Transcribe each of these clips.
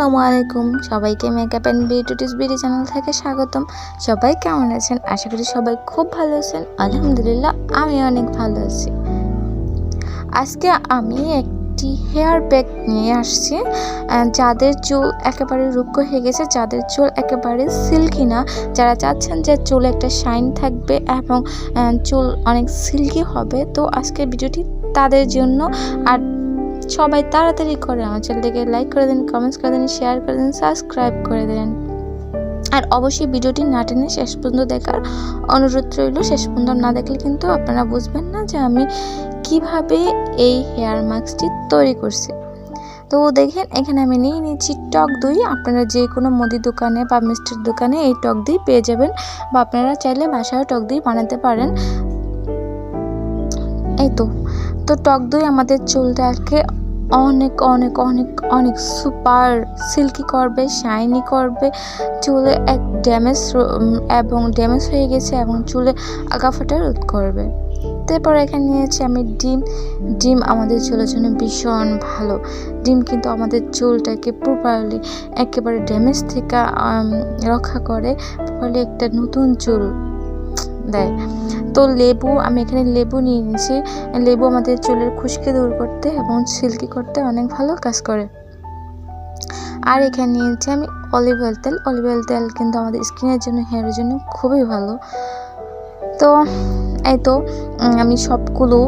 আসসালামু আলাইকুম সবাইকে makeup and beauty tips BD channel থেকে স্বাগতম। সবাই কেমন আছেন? আশা করি সবাই খুব ভালো আছেন। আলহামদুলিল্লাহ আমি অনেক ভালো আছি। আজকে আমি একটি হেয়ার প্যাক নিয়ে আসছি। যাদের চুল একেবারে রুক্ষ হয়ে গেছে, যাদের চুল একেবারে সিল্কি না, যারা চাচ্ছেন যে চুল একটা শাইন থাকবে এবং চুল অনেক সিল্কি হবে, তো আজকের ভিডিওটি তাদের জন্য। আর সবাই তাড়াতাড়ি করে আমার চ্যানেলটিকে লাইক করে দিন, কমেন্টস করে দিন, শেয়ার করে দিন, সাবস্ক্রাইব করে দেন। আর অবশ্যই ভিডিওটি না টেনে শেষ পর্যন্ত দেখার অনুরোধ রইল। শেষ পর্যন্ত না দেখলে কিন্তু আপনারা বুঝবেন না যে আমি কিভাবে এই হেয়ার মাস্কটি তৈরি করছি। তো দেখেন, এখানে আমি নিয়ে নিচ্ছি টক দই। আপনারা যে কোনো মুদির দোকানে বা মিষ্টির দোকানে এই টক দই পেয়ে যাবেন, বা আপনারা চাইলে বাসায় টক দই বানাতে পারেন। এই তো টক দই আমাদের চুলটাকে অনেক অনেক অনেক অনেক সুপার সিল্কি করবে, শাইনি করবে। চুলে এক ড্যামেজ হয়ে গেছে এবং চুলে আগা ফাটা রোধ করবে। তারপর এখানে নিয়েছি আমি ডিম আমাদের চুলের জন্য ভীষণ ভালো। ডিম কিন্তু আমাদের চুলটাকে প্রপারলি একেবারে ড্যামেজ থেকে রক্ষা করে, ফলে একটা নতুন চুল দেয়। তো আমি এখানে লেবু নিয়ে নিয়েছি। লেবু আমাদের চুলের খুশকি দূর করতে এবং সিল্কি করতে অনেক ভালো কাজ করে। আর এখানে নিয়েছি আমি অলিভ অয়েল তেল কিন্তু আমাদের স্কিনের জন্য, হেয়ারের জন্য খুবই ভালো। তো এই তো আমি সবগুলো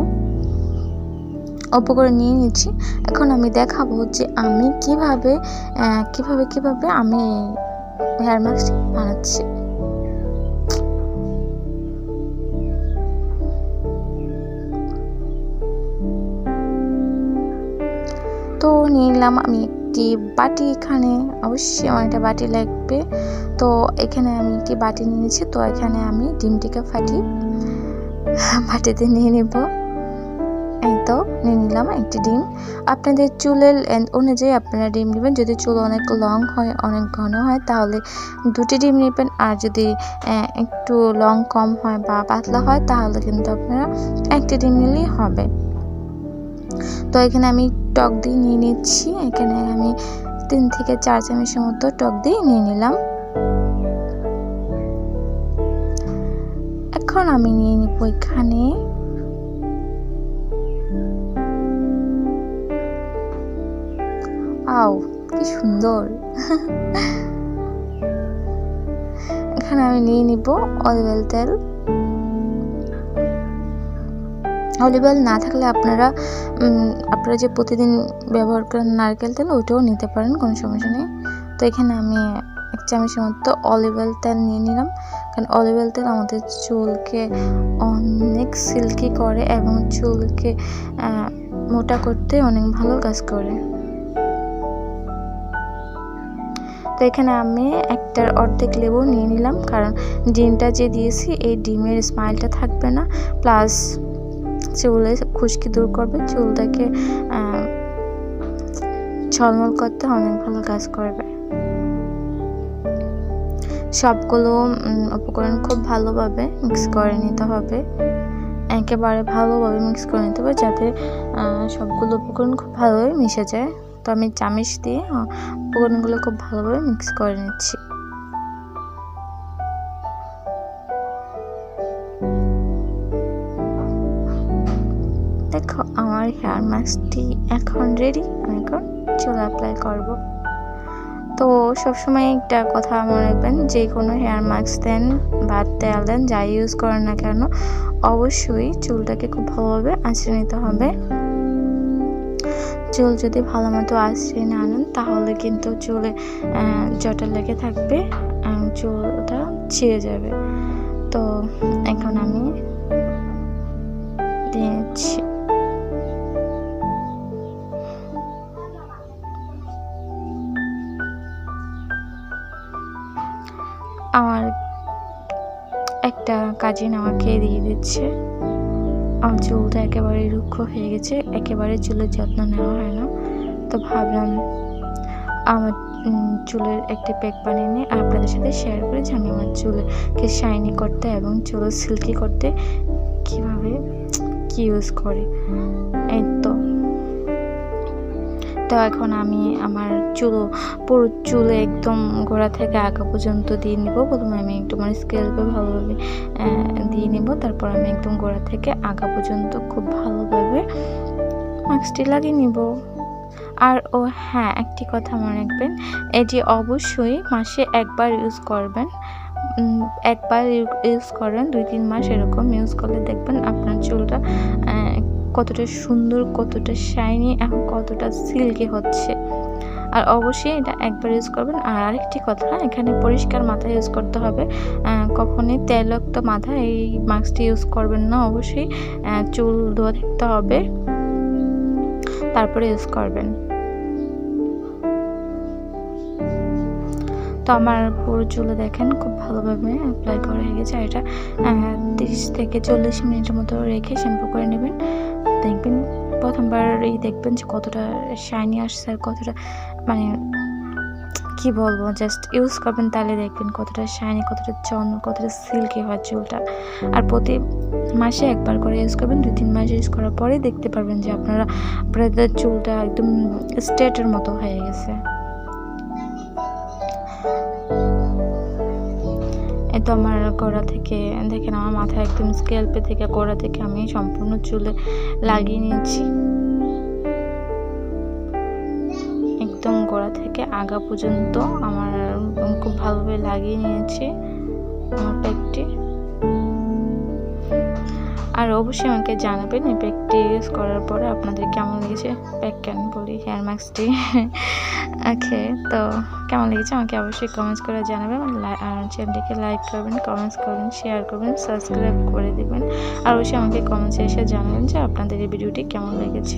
উপকরণ নিয়ে নিচ্ছি। এখন আমি দেখাবো যে আমি কিভাবে আমি হেয়ার মাস্ক বানাচ্ছি। তো নিয়ে নিলাম আমি একটি বাটি। এখানে অবশ্যই আমার একটা বাটি লাগবে। তো এখানে আমি একটি বাটি নিয়ে নিয়েছি। তো এখানে আমি ডিমটিকে ফাটিয়ে বাটিতে নিয়ে নেব। এই তো নিয়ে নিলাম একটি ডিম। আপনাদের চুলের অনুযায়ী আপনারা ডিম নেবেন। যদি চুল অনেক লং হয়, অনেক ঘন হয়, তাহলে 2টি ডিম নেবেন। আর যদি একটু লং কম হয় বা পাতলা হয়, তাহলে কিন্তু আপনারা 1টি ডিম নিলেই হবে। তো এখানে আমি টক দই নিয়ে নিচ্ছি। এখানে আমি 3 থেকে 4 চামচের মতো টক দই নিয়ে নিলাম। এখন আমি নিয়ে নিব এখানে কি সুন্দর এখানে আমি নিয়ে নিব অলিভ তেল। অলিভ অয়েল না থাকলে আপনারা যে প্রতিদিন ব্যবহার করেন নারকেল তেল, ওইটাও নিতে পারেন, কোনো সমস্যা নেই। তো এখানে আমি 1 চামচের মতো অলিভ তেল নিয়ে নিলাম, কারণ অলিভ তেল আমাদের চুলকে অনেক সিল্কি করে এবং চুলকে মোটা করতে অনেক ভালো কাজ করে। তো এখানে আমি একটার অর্ধেক লেবু নিয়ে নিলাম, কারণ ডিমটা যে দিয়েছি এই ডিমের স্মাইলটা থাকবে না, প্লাস চুলে খুশকি দূর করবে, চুলটাকে ঝলমল করতে অনেক ভালো কাজ করবে। সবগুলো উপকরণ খুব ভালোভাবে মিক্স করে নিতে হবে, একেবারে ভালোভাবে মিক্স করে নিতে হবে, যাতে সবগুলো উপকরণ খুব ভালোভাবে মিশে যায়। তো আমি চামচ দিয়ে উপকরণগুলো খুব ভালোভাবে মিক্স করে নিচ্ছি। দেখো, আমার হেয়ার মাস্কটি এখন রেডি। আমি এখন চুল অ্যাপ্লাই করব। তো সবসময় একটা কথা মনে রাখবেন, যে কোনো হেয়ার মাস্ক দেন বা তেল দেন, যাই ইউজ করেন না কেন, অবশ্যই চুলটাকে খুব ভালোভাবে আঁচড়ে নিতে হবে। চুল যদি ভালো মতো আঁচড়ে না নেন, তাহলে কিন্তু চুলে জটা লেগে থাকবে, চুলটা ছিঁড়ে যাবে। তো এখন আমি দিয়েছি। আমার একটা কাজিন আমাকে দিয়ে দিচ্ছে। আমার চুলটা একেবারে রুক্ষ হয়ে গেছে, একেবারে চুলের যত্ন নেওয়া হয় না। তো ভাবলাম আমার চুলের একটি প্যাক বানিয়ে নিয়ে আপনাদের সাথে শেয়ার করে, যে আমি আমার চুলকে শাইনি করতে এবং চুল সিল্কি করতে কীভাবে ইউজ করি। এই তো তো এখন আমি আমার পুরো চুলে একদম গোড়া থেকে আগা পর্যন্ত দিয়ে নিব। প্রথমে আমি একটু আমার স্কেলপে ভালোভাবে দিয়ে নিব, তারপর আমি একদম গোড়া থেকে আগা পর্যন্ত খুব ভালোভাবে মাস্কটি লাগিয়ে নিব। আর হ্যাঁ, একটি কথা মনে রাখবেন, এটি অবশ্যই মাসে একবার ইউজ করবেন। একবার ইউজ করেন 2-3 মাস এরকম ইউজ করলে দেখবেন আপনার চুলটা কতটা সুন্দর, কতটা শাইনি এবং কতটা সিল্কি হচ্ছে। আর অবশ্যই এটা একবার ইউজ করবেন। আর আরেকটি কথা, এখানে পরিষ্কার মাথা ইউজ করতে হবে, কখনোই তৈলাক্ত মাথায় এই মাস্কটি ইউজ করবেন না। অবশ্যই চুল ধোয়া থাকতে হবে, তারপরে ইউজ করবেন। তো আমার পুরো চুলে দেখেন খুব ভালোভাবে অ্যাপ্লাই করা হয়ে গেছে। আর এটা 30 থেকে 40 মিনিটের মতো রেখে শ্যাম্পু করে নেবেন। দেখবেন প্রথমবারই দেখবেন যে কতটা শাইনি আসছে আর কতটা মানে কি বলবো, জাস্ট ইউজ করবেন তাহলে দেখবেন কতটা শাইনি, কতটা কতটা সিল্কি হয় চুলটা। আর প্রতি মাসে একবার করে ইউজ করবেন। 2-3 মাস ইউজ করার পরে দেখতে পারবেন যে আপনাদের চুলটা একদম স্ট্রেটের মতো হয়ে গেছে। এই তো আমার গোড়া থেকে দেখেন, আমার মাথা একদম স্ক্যাল্পে থেকে গোড়া থেকে আমি সম্পূর্ণ চুলে লাগিয়ে নিয়েছি, একদম গোড়া থেকে আগা পর্যন্ত আমার খুব ভালোভাবে লাগিয়ে নিয়েছি আমার প্যাকটি। আর অবশ্যই আমাকে জানাবেন এই প্যাকটি ইউজ করার পরে আপনাদের কেমন লেগেছে। প্যাক কেন বলি, হেয়ার মাস্কটি। ওকে, তো কেমন লেগেছে আমাকে অবশ্যই কমেন্টস করে জানাবেন। আর চ্যানেলটিকে লাইক করবেন, কমেন্টস করবেন, শেয়ার করবেন, সাবস্ক্রাইব করে দেবেন। আর অবশ্যই আমাকে কমেন্টসে এসে জানাবেন যে আপনাদের এই ভিডিওটি কেমন লেগেছে।